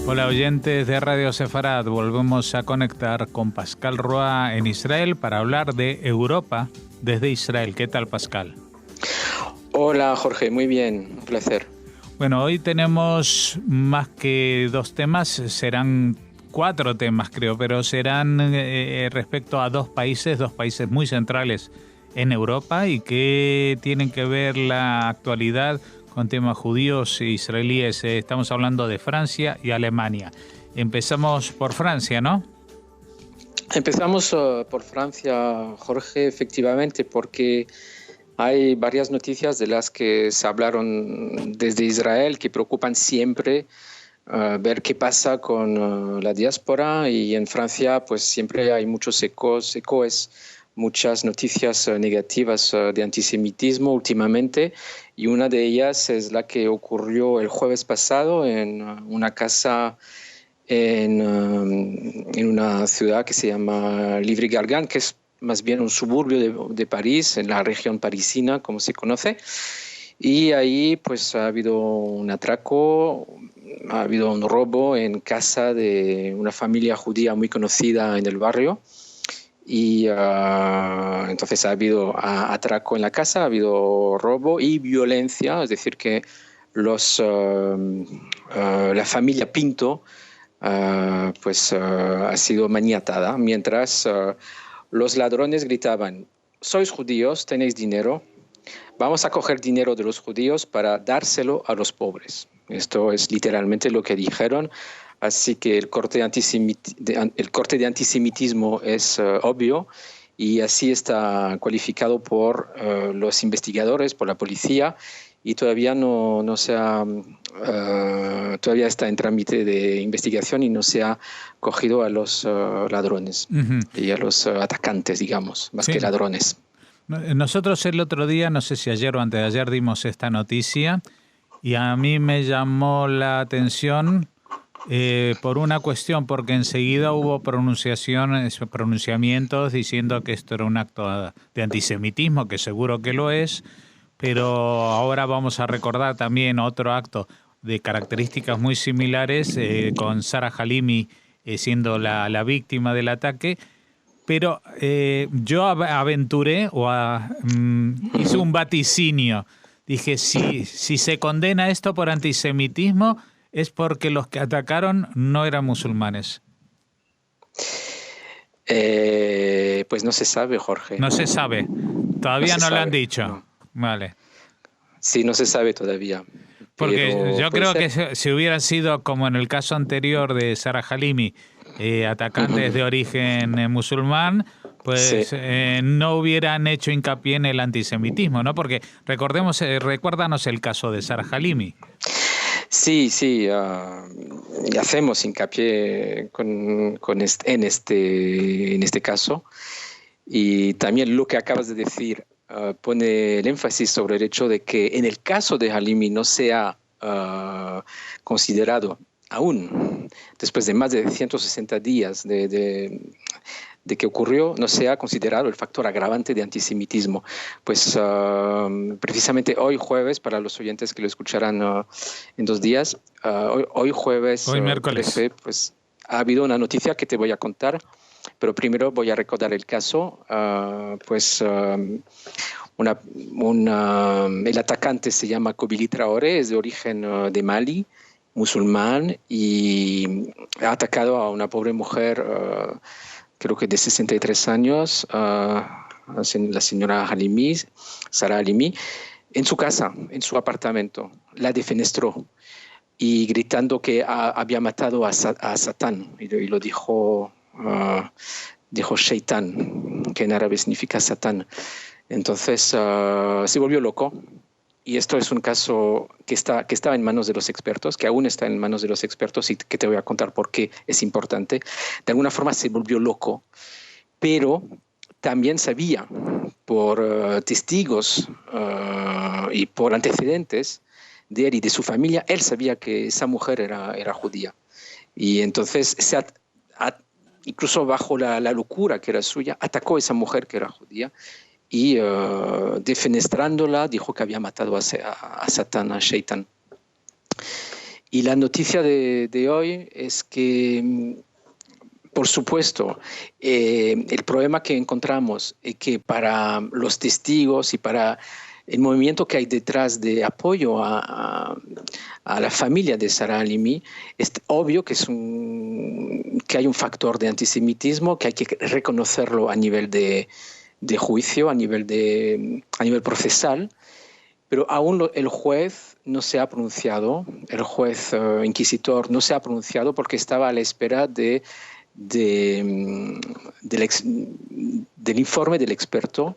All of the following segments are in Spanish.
Hola oyentes de Radio Sefarad, volvemos a conectar con Pascal Roa en Israel para hablar de Europa desde Israel. ¿Qué tal, Pascal? Hola Jorge, muy bien, un placer. Bueno, hoy tenemos más que 2 temas, serán 4 temas creo, pero serán respecto a dos países muy centrales en Europa y que tienen que ver la actualidad con temas judíos e israelíes. Estamos hablando de Francia y Alemania. Empezamos por Francia, ¿no? Empezamos por Francia, Jorge, efectivamente, porque hay varias noticias de las que se hablaron desde Israel que preocupan siempre. Ver qué pasa con la diáspora, y en Francia pues siempre hay muchos ecoes, muchas noticias negativas de antisemitismo últimamente, y una de ellas es la que ocurrió el jueves pasado en una casa en una ciudad que se llama Livry-Gargan, que es más bien un suburbio de París, en la región parisina, como se conoce. Y ahí pues ha habido un atraco, ha habido un robo en casa de una familia judía muy conocida en el barrio. Y entonces ha habido atraco en la casa, ha habido robo y violencia, es decir, que la familia Pinto ha sido maniatada, mientras los ladrones gritaban: sois judíos, tenéis dinero, vamos a coger dinero de los judíos para dárselo a los pobres. Esto es literalmente lo que dijeron. Así que el corte de antisemitismo es obvio, y así está cualificado por los investigadores, por la policía, y todavía todavía está en trámite de investigación y no se ha cogido a los ladrones y a los atacantes, digamos, más que ladrones. Nosotros el otro día, no sé si ayer o antes de ayer, dimos esta noticia y a mí me llamó la atención por una cuestión, porque enseguida hubo pronunciamientos diciendo que esto era un acto de antisemitismo, que seguro que lo es, pero ahora vamos a recordar también otro acto de características muy similares, con Sarah Halimi siendo la víctima del ataque. Pero yo aventuré hice un vaticinio. Dije, si se condena esto por antisemitismo, es porque los que atacaron no eran musulmanes. Pues no se sabe, Jorge. No se sabe. Todavía no lo han dicho. No. Vale. Sí, no se sabe todavía. Porque yo creo que si hubiera sido como en el caso anterior de Sarah Halimi, atacantes de origen musulmán, pues sí, no hubieran hecho hincapié en el antisemitismo, ¿no? Porque recuérdanos el caso de Sarah Halimi. Sí, hacemos hincapié en este caso, y también lo que acabas de decir pone el énfasis sobre el hecho de que en el caso de Halimi no se ha considerado aún, después de más de 160 días de que ocurrió, no se ha considerado el factor agravante de antisemitismo. Pues precisamente hoy jueves, para los oyentes que lo escucharán en 2 días, hoy jueves, hoy miércoles, 13, pues ha habido una noticia que te voy a contar, pero primero voy a recordar el caso. El atacante se llama Kobili Traoré, es de origen de Mali, musulmán, y ha atacado a una pobre mujer, creo que de 63 años, la señora Halimi, Sarah Halimi, en su casa, en su apartamento. La defenestró y gritando que había matado a Satán, y lo dijo Shaitan, que en árabe significa Satán. Entonces se volvió loco, y esto es un caso que estaba en manos de los expertos, que aún está en manos de los expertos, y que te voy a contar por qué es importante. De alguna forma se volvió loco, pero también sabía por testigos y por antecedentes de él y de su familia, él sabía que esa mujer era judía. Y entonces incluso bajo la locura que era suya, atacó a esa mujer que era judía, y defenestrándola dijo que había matado a Satán, a Shaitan. Y la noticia de hoy es que, por supuesto, el problema que encontramos es que para los testigos y para el movimiento que hay detrás de apoyo a la familia de Sarah Halimi, es obvio que hay un factor de antisemitismo que hay que reconocerlo a nivel de juicio, a nivel procesal, pero aún el juez no se ha pronunciado, el juez inquisitor no se ha pronunciado porque estaba a la espera del informe del experto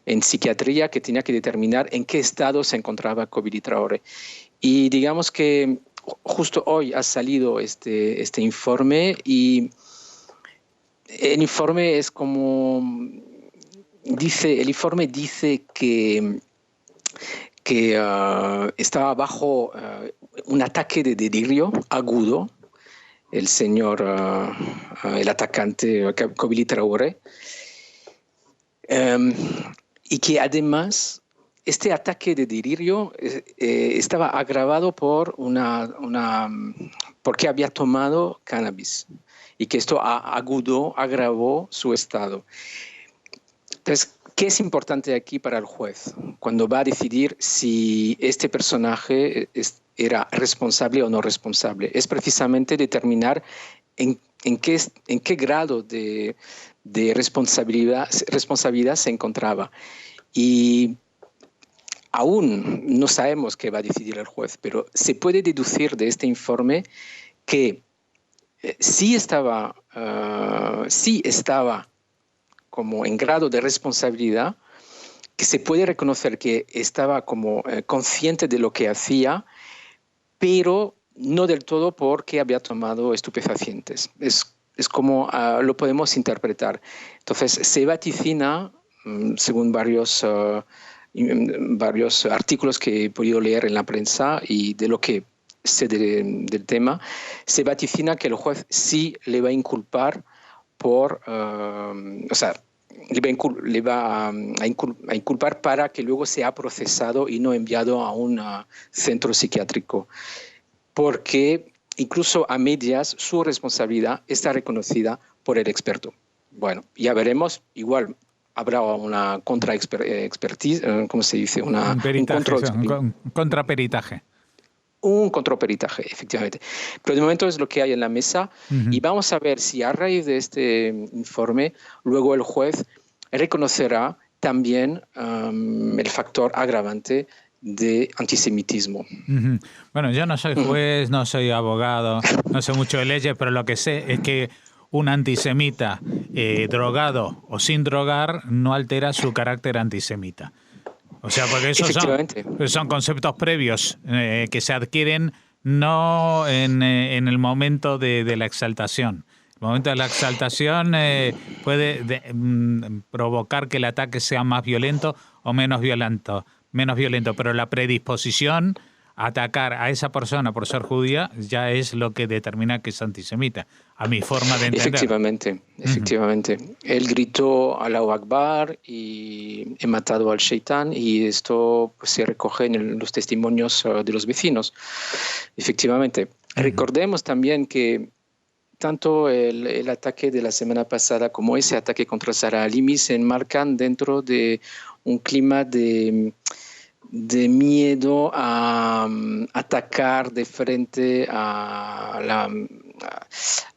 en psiquiatría que tenía que determinar en qué estado se encontraba Kobili Traoré. Y digamos que justo hoy ha salido este informe, y el informe es como el informe dice que estaba bajo un ataque de delirio agudo el atacante Kobili Traoré, y que además este ataque de delirio estaba agravado porque había tomado cannabis, y que esto agravó su estado. Entonces, ¿qué es importante aquí para el juez cuando va a decidir si este personaje era responsable o no responsable? Es precisamente determinar en qué grado de responsabilidad se encontraba. Y aún no sabemos qué va a decidir el juez, pero se puede deducir de este informe que sí estaba como en grado de responsabilidad, que se puede reconocer que estaba como consciente de lo que hacía, pero no del todo porque había tomado estupefacientes. Es como lo podemos interpretar. Entonces, se vaticina, según varios artículos que he podido leer en la prensa y de lo que sé del tema, se vaticina que el juez sí le va a inculpar le va a inculpar para que luego sea procesado y no enviado a un centro psiquiátrico, porque incluso a medias su responsabilidad está reconocida por el experto. Bueno, ya veremos, igual habrá una contraexpertise, ¿cómo se dice? Un contraperitaje. Un contraperitaje, efectivamente. Pero de momento es lo que hay en la mesa, y vamos a ver si a raíz de este informe luego el juez reconocerá también el factor agravante de antisemitismo. Bueno, yo no soy juez, no soy abogado, no sé mucho de leyes, pero lo que sé es que un antisemita drogado o sin drogar no altera su carácter antisemita. O sea, porque esos son conceptos previos que se adquieren no en el momento de la exaltación. El momento de la exaltación puede provocar que el ataque sea más violento o menos violento, pero la predisposición a atacar a esa persona por ser judía ya es lo que determina que es antisemita, a mi forma de entender. Efectivamente. Él gritó Allahu Akbar y he matado al Shaitán, y esto pues, se recoge en los testimonios de los vecinos. Efectivamente. Recordemos también que tanto el ataque de la semana pasada como ese ataque contra Sarah Halimi se enmarcan dentro de un clima de miedo a atacar de frente a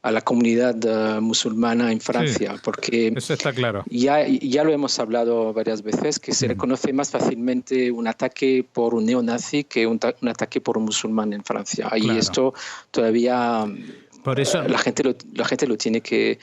la comunidad musulmana en Francia, sí, porque eso está claro. Ya lo hemos hablado varias veces, que se reconoce más fácilmente un ataque por un neonazi que un ataque por un musulmán en Francia. Claro. Y esto todavía por eso, la gente lo tiene que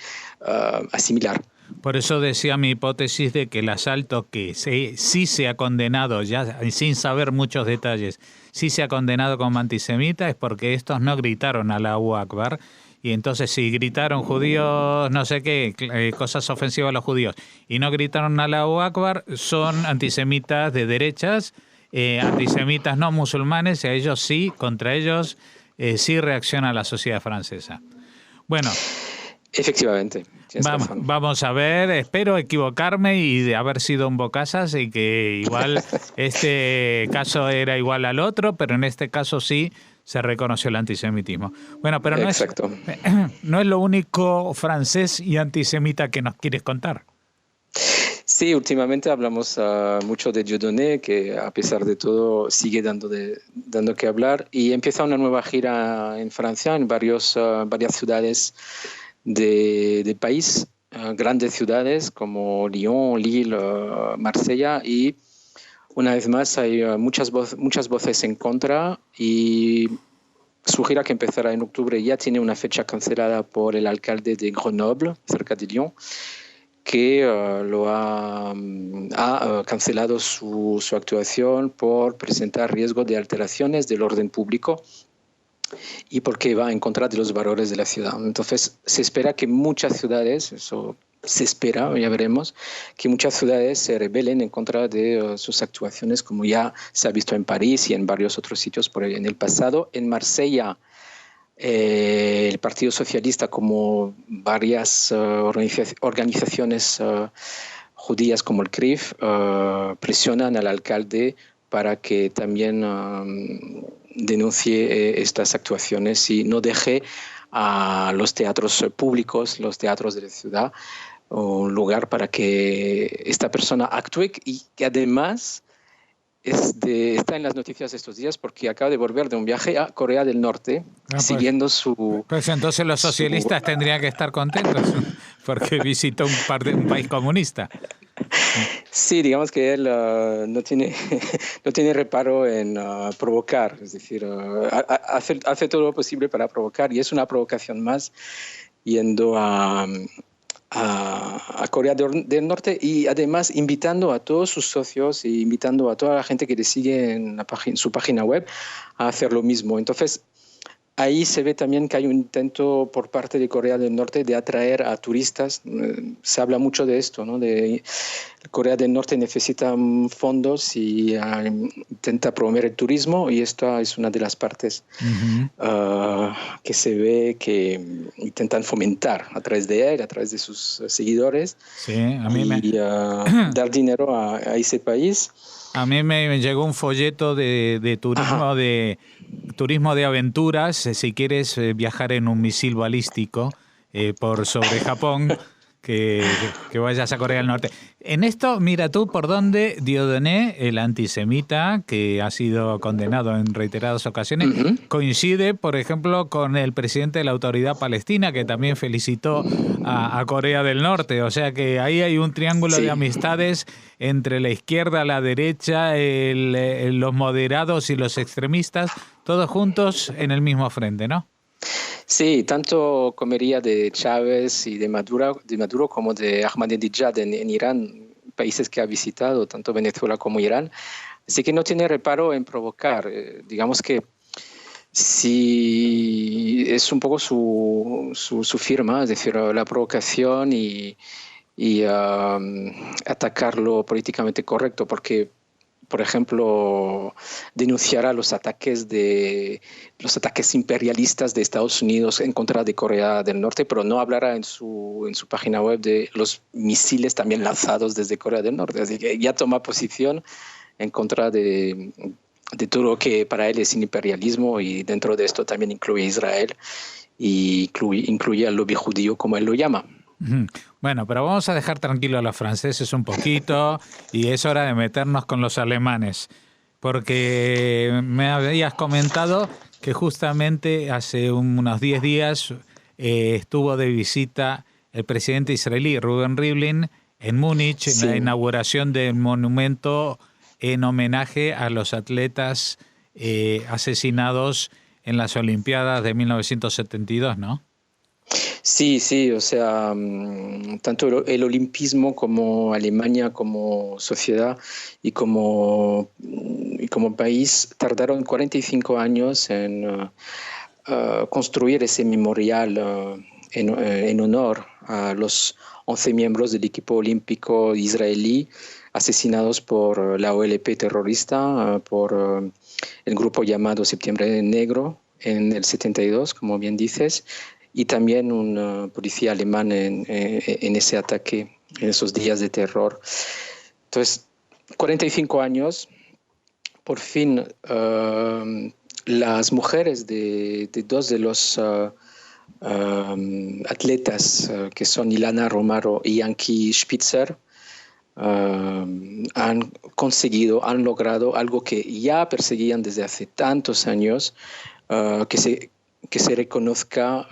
asimilar. Por eso decía mi hipótesis de que el asalto que sí se ha condenado, ya sin saber muchos detalles, sí se ha condenado como antisemita, es porque estos no gritaron Allahu Akbar, y entonces si gritaron judíos, no sé qué, cosas ofensivas a los judíos, y no gritaron Allahu Akbar, son antisemitas de derechas, antisemitas no musulmanes, y a ellos sí, contra ellos sí reacciona la sociedad francesa. Bueno. Efectivamente. Vamos a ver, espero equivocarme y de haber sido un bocazas y que igual este caso era igual al otro, pero en este caso sí se reconoció el antisemitismo. Bueno, pero Exacto. No es lo único francés y antisemita que nos quieres contar. Sí, últimamente hablamos mucho de Dieudonné, que a pesar de todo sigue dando que hablar, y empieza una nueva gira en Francia, en varias ciudades del país, grandes ciudades como Lyon, Lille, Marsella, y una vez más hay muchas voces en contra, y su gira, que empezará en octubre, ya tiene una fecha cancelada por el alcalde de Grenoble, cerca de Lyon, que lo ha cancelado su actuación por presentar riesgo de alteraciones del orden público y porque va en contra de los valores de la ciudad. Entonces, se espera que muchas ciudades, eso se espera, ya veremos, que muchas ciudades se rebelen en contra de sus actuaciones, como ya se ha visto en París y en varios otros sitios en el pasado. En Marsella, el Partido Socialista, como varias organizaciones judías como el CRIF, presionan al alcalde para que también denuncie estas actuaciones y no deje a los teatros públicos, los teatros de la ciudad, un lugar para que esta persona actúe, y que además está en las noticias estos días porque acaba de volver de un viaje a Corea del Norte, siguiendo su... Pues entonces los socialistas tendrían que estar contentos porque visitó un país comunista. Sí, digamos que él no tiene reparo en provocar, es decir, hace todo lo posible para provocar, y es una provocación más yendo a Corea del Norte, y además invitando a todos sus socios e invitando a toda la gente que le sigue en su página web a hacer lo mismo. Entonces, ahí se ve también que hay un intento por parte de Corea del Norte de atraer a turistas. Se habla mucho de esto, ¿no? Corea del Norte necesita fondos y intenta promover el turismo, y esta es una de las partes que se ve que intentan fomentar a través de él, a través de sus seguidores, sí, a mí dar dinero a ese país. A mí me llegó un folleto de turismo, turismo de aventuras, si quieres viajar en un misil balístico sobre Japón, que vayas a Corea del Norte. En esto, mira tú por dónde Dieudonné, el antisemita, que ha sido condenado en reiteradas ocasiones, coincide, por ejemplo, con el presidente de la Autoridad Palestina, que también felicitó a Corea del Norte. O sea que ahí hay un triángulo de amistades entre la izquierda, la derecha, los moderados y los extremistas, todos juntos en el mismo frente, ¿no? Sí, tanto comería de Chávez y de Maduro como de Ahmadinejad en Irán, países que ha visitado, tanto Venezuela como Irán. Así que no tiene reparo en provocar. Digamos que sí, es un poco su firma, es decir, la provocación y atacar lo políticamente correcto, porque, por ejemplo, denunciará los ataques imperialistas de Estados Unidos en contra de Corea del Norte, pero no hablará en su página web de los misiles también lanzados desde Corea del Norte. Así que ya toma posición en contra de todo lo que para él es imperialismo, y dentro de esto también incluye Israel y incluye al lobby judío, como él lo llama. Bueno, pero vamos a dejar tranquilo a los franceses un poquito, y es hora de meternos con los alemanes, porque me habías comentado que justamente hace unos 10 días estuvo de visita el presidente israelí Reuven Rivlin en Múnich, en la inauguración del monumento en homenaje a los atletas asesinados en las Olimpiadas de 1972, ¿no? Sí, o sea, tanto el olimpismo como Alemania como sociedad y como país tardaron 45 años en construir ese memorial en honor a los 11 miembros del equipo olímpico israelí asesinados por la OLP terrorista, por el grupo llamado Septiembre Negro en el 72, como bien dices, y también un policía alemán en ese ataque, en esos días de terror. Entonces, 45 años, por fin las mujeres de dos de los atletas que son Ilana Romero y Ankie Spitzer han logrado algo que ya perseguían desde hace tantos años, que se reconozca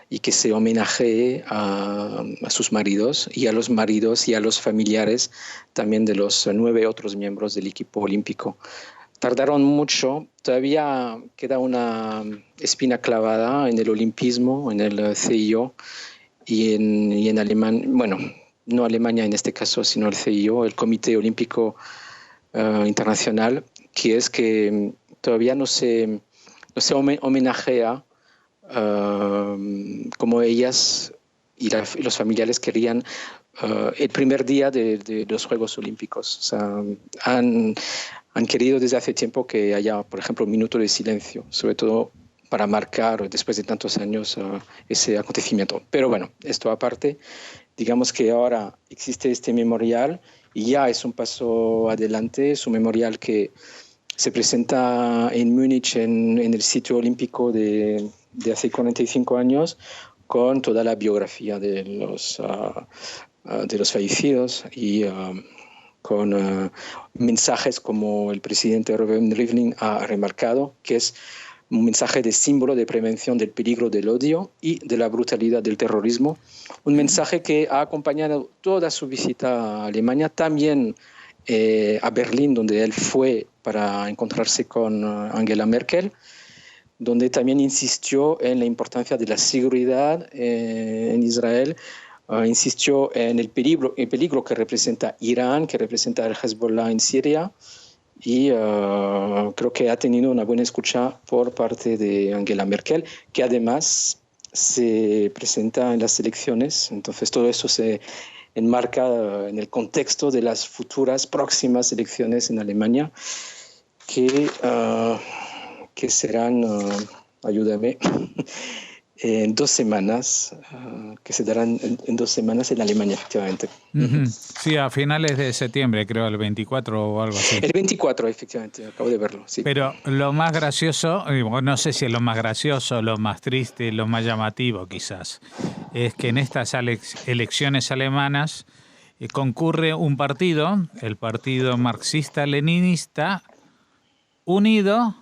y que se homenajee a sus maridos y a los familiares también de los 9 otros miembros del equipo olímpico. Tardaron mucho, todavía queda una espina clavada en el olimpismo, en el CIO y en Alemania, bueno, no Alemania en este caso, sino el CIO, el Comité Olímpico Internacional, que es que todavía no se homenajea como ellas y los familiares querían el primer día de los Juegos Olímpicos. O sea, han querido desde hace tiempo que haya, por ejemplo, un minuto de silencio, sobre todo para marcar después de tantos años ese acontecimiento. Pero bueno, esto aparte, digamos que ahora existe este memorial y ya es un paso adelante. Es un memorial que se presenta en Múnich, en el sitio olímpico de hace 45 años, con toda la biografía de los fallecidos y con mensajes como el presidente Reuven Rivlin ha remarcado, que es un mensaje de símbolo de prevención del peligro del odio y de la brutalidad del terrorismo. Un mensaje que ha acompañado toda su visita a Alemania, también a Berlín, donde él fue para encontrarse con Angela Merkel, donde también insistió en la importancia de la seguridad en Israel, insistió en el peligro que representa Irán, que representa el Hezbollah en Siria, y creo que ha tenido una buena escucha por parte de Angela Merkel, que además se presenta en las elecciones. Entonces todo eso se enmarca en el contexto de las futuras próximas elecciones en Alemania, que serán, ayúdame, en 2 semanas, que se darán en 2 semanas en Alemania, efectivamente. Uh-huh. Sí, a finales de septiembre, creo, el 24 o algo así. El 24, efectivamente, acabo de verlo, sí. Pero lo más gracioso, no sé si es lo más gracioso, lo más triste, lo más llamativo quizás, es que en estas elecciones alemanas concurre un partido, el Partido Marxista-Leninista, unido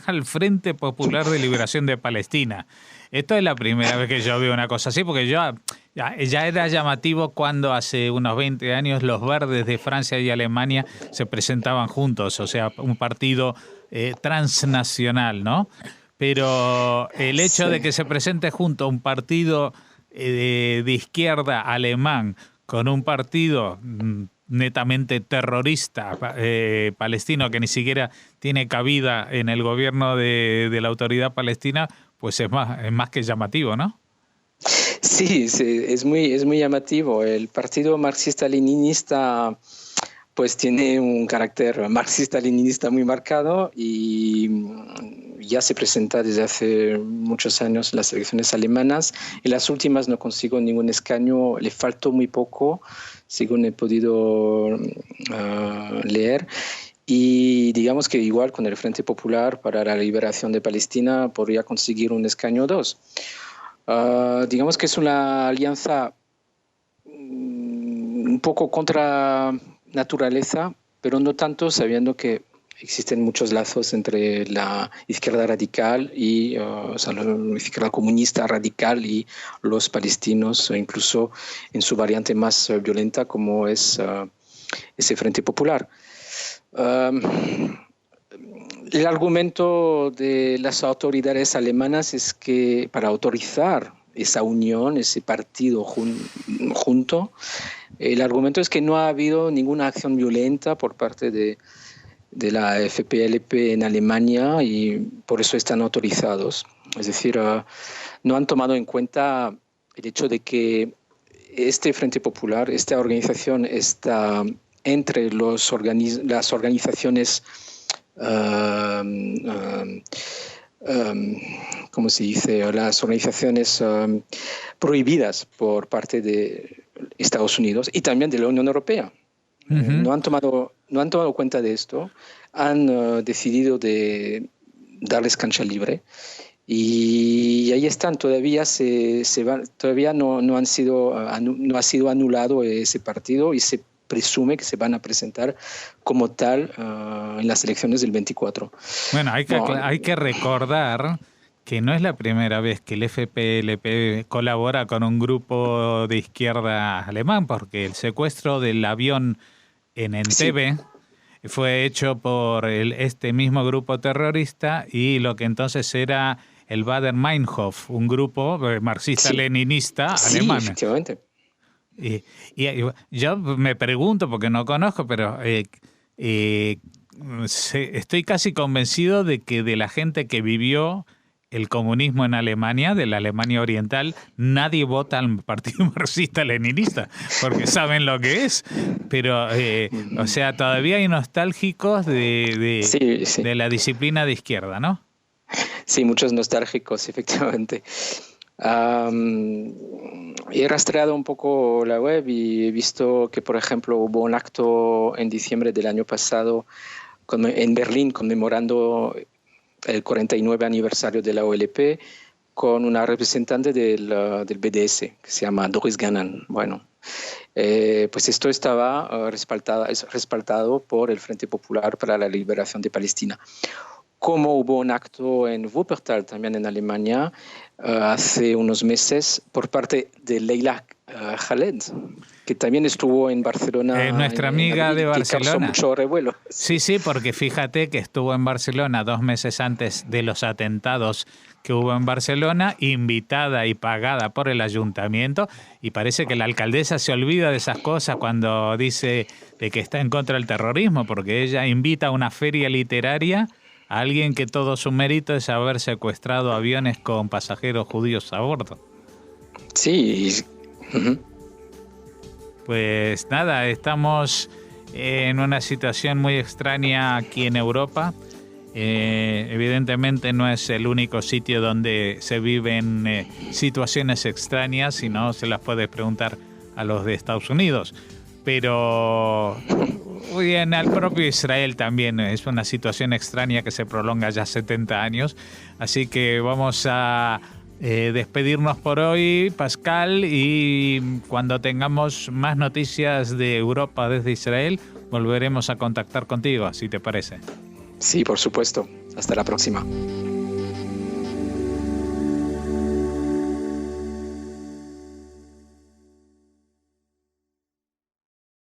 al Frente Popular de Liberación de Palestina. Esto es la primera vez que yo veo una cosa así, porque ya era llamativo cuando hace unos 20 años los verdes de Francia y Alemania se presentaban juntos, o sea, un partido transnacional, ¿no? Pero el hecho de que se presente junto un partido de izquierda alemán con un partido netamente terrorista palestino que ni siquiera tiene cabida en el gobierno de la autoridad palestina, pues es más que llamativo, ¿no? Sí, es muy llamativo. El partido marxista-leninista pues tiene un carácter marxista-leninista muy marcado y ya se presenta desde hace muchos años en las elecciones alemanas. En las últimas no consiguió ningún escaño, le faltó muy poco, según he podido leer. Y digamos que igual con el Frente Popular para la Liberación de Palestina podría conseguir un escaño o 2. Digamos que es una alianza un poco contra naturaleza, pero no tanto, sabiendo que existen muchos lazos entre la izquierda radical y o sea, la izquierda comunista radical y los palestinos, incluso en su variante más violenta como es ese Frente Popular. El argumento de las autoridades alemanas es que para autorizar esa unión, ese partido junto, el argumento es que no ha habido ninguna acción violenta por parte de la FPLP en Alemania y por eso están autorizados. Es decir, no han tomado en cuenta el hecho de que este Frente Popular, esta organización está entre las organizaciones, ¿cómo se dice? Las organizaciones prohibidas por parte de Estados Unidos y también de la Unión Europea. No han tomado cuenta de esto, han decidido de darles cancha libre y ahí están, todavía todavía no ha sido anulado ese partido y se presume que se van a presentar como tal en las elecciones del 24. Bueno, hay que recordar que no es la primera vez que el FPLP colabora con un grupo de izquierda alemán, porque el secuestro del avión en Entebbe fue hecho por este mismo grupo terrorista y lo que entonces era el Baader-Meinhof, un grupo marxista-leninista alemán. Sí, efectivamente. Y yo me pregunto, porque no conozco, pero estoy casi convencido de que de la gente que vivió el comunismo en Alemania, de la Alemania Oriental, nadie vota al Partido Marxista-Leninista, porque saben lo que es. Pero, o sea, todavía hay nostálgicos de la disciplina de izquierda, ¿no? Sí, muchos nostálgicos, efectivamente. He rastreado un poco la web y he visto que, por ejemplo, hubo un acto en diciembre del año pasado en Berlín conmemorando el 49 aniversario de la OLP con una representante del BDS que se llama Doris Gannan. Bueno, pues esto estaba respaldado por el Frente Popular para la Liberación de Palestina. Como hubo un acto en Wuppertal, también en Alemania, hace unos meses, por parte de Leila Khaled, que también estuvo en Barcelona. Nuestra amiga de Barcelona. Que causó mucho revuelo. Sí, porque fíjate que estuvo en Barcelona 2 meses antes de los atentados que hubo en Barcelona, invitada y pagada por el ayuntamiento, y parece que la alcaldesa se olvida de esas cosas cuando dice de que está en contra del terrorismo, porque ella invita a una feria literaria a alguien que todo su mérito es haber secuestrado aviones con pasajeros judíos a bordo. Sí. Pues nada, estamos en una situación muy extraña aquí en Europa. Evidentemente no es el único sitio donde se viven situaciones extrañas, si no se las puedes preguntar a los de Estados Unidos. Pero bien, al propio Israel también es una situación extraña que se prolonga ya 70 años. Así que vamos a despedirnos por hoy, Pascal, y cuando tengamos más noticias de Europa desde Israel, volveremos a contactar contigo, si te parece. Sí, por supuesto. Hasta la próxima.